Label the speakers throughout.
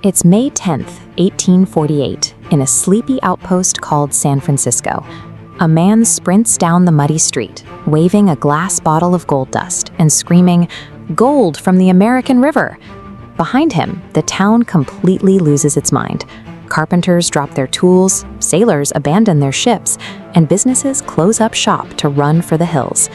Speaker 1: It's May 10th, 1848, in a sleepy outpost called San Francisco. A man sprints down the muddy street, waving a glass bottle of gold dust and screaming, "Gold from the American River!" Behind him, the town completely loses its mind. Carpenters drop their tools, sailors abandon their ships, and businesses close up shop to run for the hills.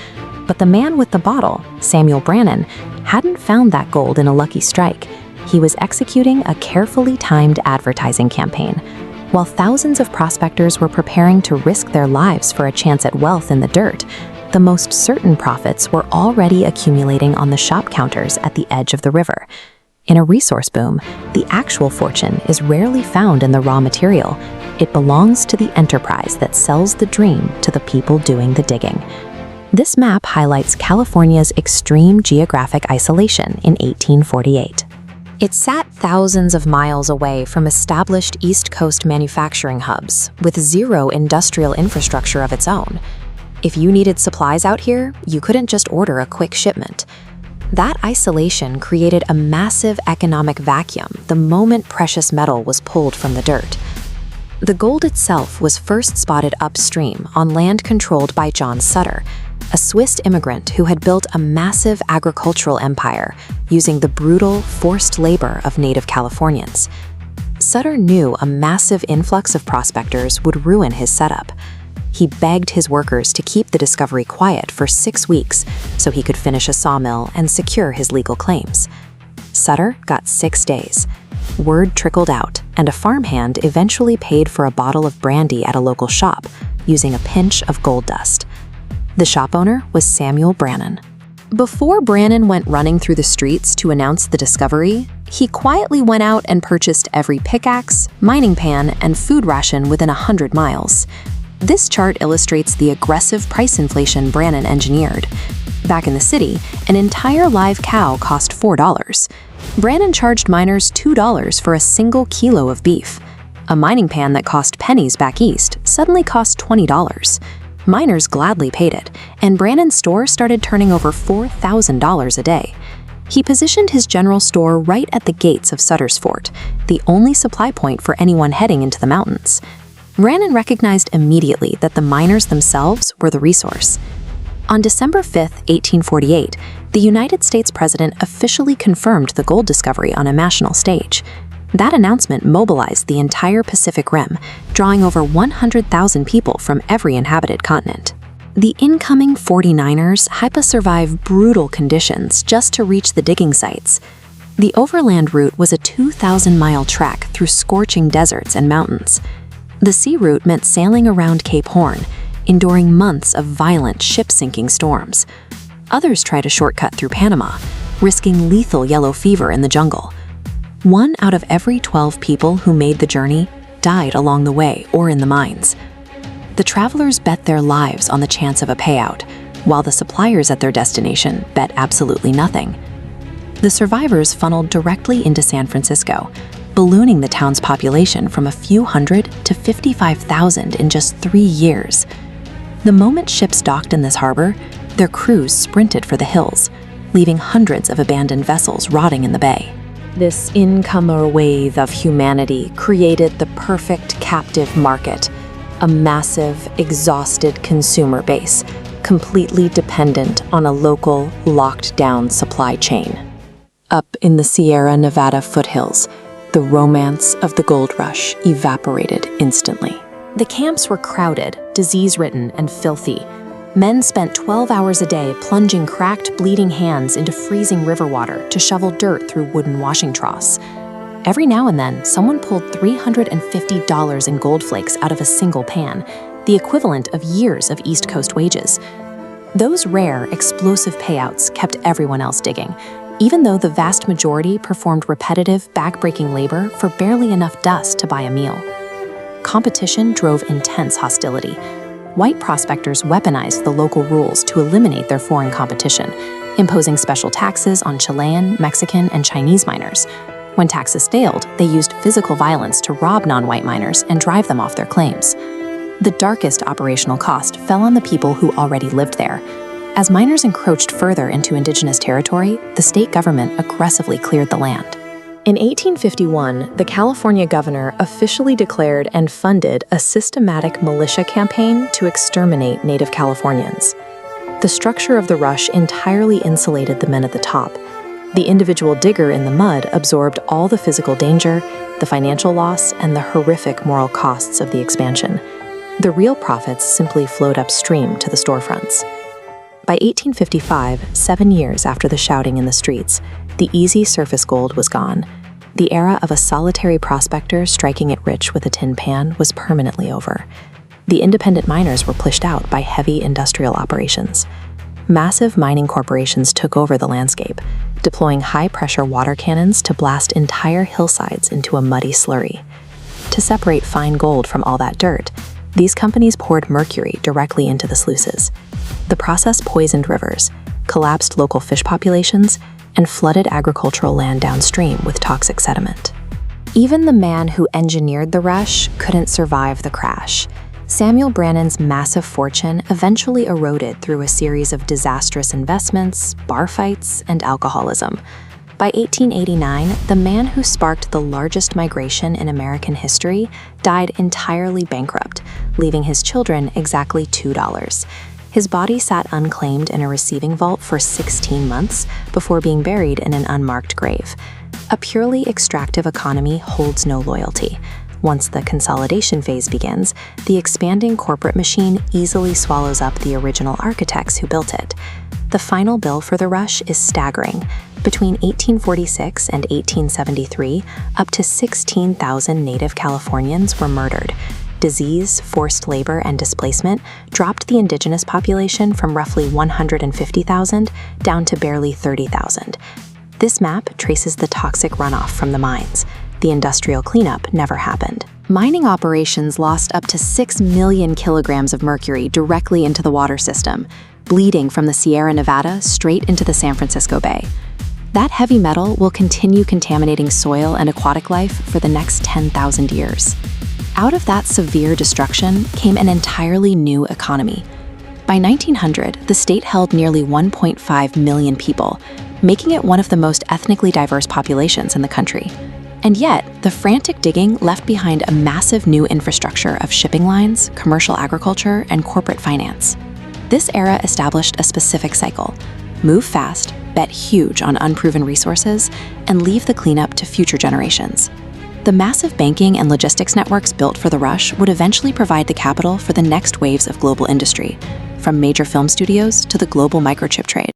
Speaker 1: But the man with the bottle, Samuel Brannan, hadn't found that gold in a lucky strike. He was executing a carefully timed advertising campaign. While thousands of prospectors were preparing to risk their lives for a chance at wealth in the dirt, the most certain profits were already accumulating on the shop counters at the edge of the river. In a resource boom, the actual fortune is rarely found in the raw material. It belongs to the enterprise that sells the dream to the people doing the digging. This map highlights California's extreme geographic isolation in 1848. It sat thousands of miles away from established East Coast manufacturing hubs, with zero industrial infrastructure of its own. If you needed supplies out here, you couldn't just order a quick shipment. That isolation created a massive economic vacuum the moment precious metal was pulled from the dirt. The gold itself was first spotted upstream on land controlled by John Sutter, a Swiss immigrant who had built a massive agricultural empire using the brutal, forced labor of Native Californians. Sutter knew a massive influx of prospectors would ruin his setup. He begged his workers to keep the discovery quiet for 6 weeks so he could finish a sawmill and secure his legal claims. Sutter got 6 days. Word trickled out, and a farmhand eventually paid for a bottle of brandy at a local shop, using a pinch of gold dust. The shop owner was Samuel Brannan. Before Brannan went running through the streets to announce the discovery, he quietly went out and purchased every pickaxe, mining pan, and food ration within 100 miles. This chart illustrates the aggressive price inflation Brannan engineered. Back in the city, an entire live cow cost $4. Brannan charged miners $2 for a single kilo of beef. A mining pan that cost pennies back east suddenly cost $20. Miners gladly paid it, and Brannan's store started turning over $4,000 a day. He positioned his general store right at the gates of Sutter's Fort, the only supply point for anyone heading into the mountains. Brannan recognized immediately that the miners themselves were the resource. On December 5, 1848, the United States president officially confirmed the gold discovery on a national stage. That announcement mobilized the entire Pacific Rim, drawing over 100,000 people from every inhabited continent. The incoming 49ers had to survive brutal conditions just to reach the digging sites. The overland route was a 2,000-mile trek through scorching deserts and mountains. The sea route meant sailing around Cape Horn, enduring months of violent ship-sinking storms. Others tried a shortcut through Panama, risking lethal yellow fever in the jungle. 1 out of every 12 people who made the journey died along the way or in the mines. The travelers bet their lives on the chance of a payout, while the suppliers at their destination bet absolutely nothing. The survivors funneled directly into San Francisco, ballooning the town's population from a few hundred to 55,000 in just 3 years. The moment ships docked in this harbor, their crews sprinted for the hills, leaving hundreds of abandoned vessels rotting in the bay. This incomer wave of humanity created the perfect captive market, a massive, exhausted consumer base, completely dependent on a local, locked-down supply chain. Up in the Sierra Nevada foothills, the romance of the gold rush evaporated instantly. The camps were crowded, disease-ridden, and filthy. Men spent 12 hours a day plunging cracked, bleeding hands into freezing river water to shovel dirt through wooden washing troughs. Every now and then, someone pulled $350 in gold flakes out of a single pan, the equivalent of years of East Coast wages. Those rare, explosive payouts kept everyone else digging, even though the vast majority performed repetitive, back-breaking labor for barely enough dust to buy a meal. Competition drove intense hostility. White prospectors weaponized the local rules to eliminate their foreign competition, imposing special taxes on Chilean, Mexican, and Chinese miners. When taxes failed, they used physical violence to rob non-white miners and drive them off their claims. The darkest operational cost fell on the people who already lived there. As miners encroached further into indigenous territory, the state government aggressively cleared the land. In 1851, the California governor officially declared and funded a systematic militia campaign to exterminate Native Californians. The structure of the rush entirely insulated the men at the top. The individual digger in the mud absorbed all the physical danger, the financial loss, and the horrific moral costs of the expansion. The real profits simply flowed upstream to the storefronts. By 1855, 7 years after the shouting in the streets, the easy surface gold was gone. The era of a solitary prospector striking it rich with a tin pan was permanently over. The independent miners were pushed out by heavy industrial operations. Massive mining corporations took over the landscape, deploying high-pressure water cannons to blast entire hillsides into a muddy slurry. To separate fine gold from all that dirt, these companies poured mercury directly into the sluices. The process poisoned rivers, collapsed local fish populations, and flooded agricultural land downstream with toxic sediment. Even the man who engineered the rush couldn't survive the crash. Samuel Brannan's massive fortune eventually eroded through a series of disastrous investments, bar fights, and alcoholism. By 1889, the man who sparked the largest migration in American history died entirely bankrupt, leaving his children exactly $2. His body sat unclaimed in a receiving vault for 16 months before being buried in an unmarked grave. A purely extractive economy holds no loyalty. Once the consolidation phase begins, the expanding corporate machine easily swallows up the original architects who built it. The final bill for the rush is staggering. Between 1846 and 1873, up to 16,000 Native Californians were murdered. Disease, forced labor, and displacement dropped the indigenous population from roughly 150,000 down to barely 30,000. This map traces the toxic runoff from the mines. The industrial cleanup never happened. Mining operations lost up to 6 million kilograms of mercury directly into the water system, bleeding from the Sierra Nevada straight into the San Francisco Bay. That heavy metal will continue contaminating soil and aquatic life for the next 10,000 years. Out of that severe destruction came an entirely new economy. By 1900, the state held nearly 1.5 million people, making it one of the most ethnically diverse populations in the country. And yet, the frantic digging left behind a massive new infrastructure of shipping lines, commercial agriculture, and corporate finance. This era established a specific cycle: move fast, bet huge on unproven resources, and leave the cleanup to future generations. The massive banking and logistics networks built for the rush would eventually provide the capital for the next waves of global industry, from major film studios to the global microchip trade.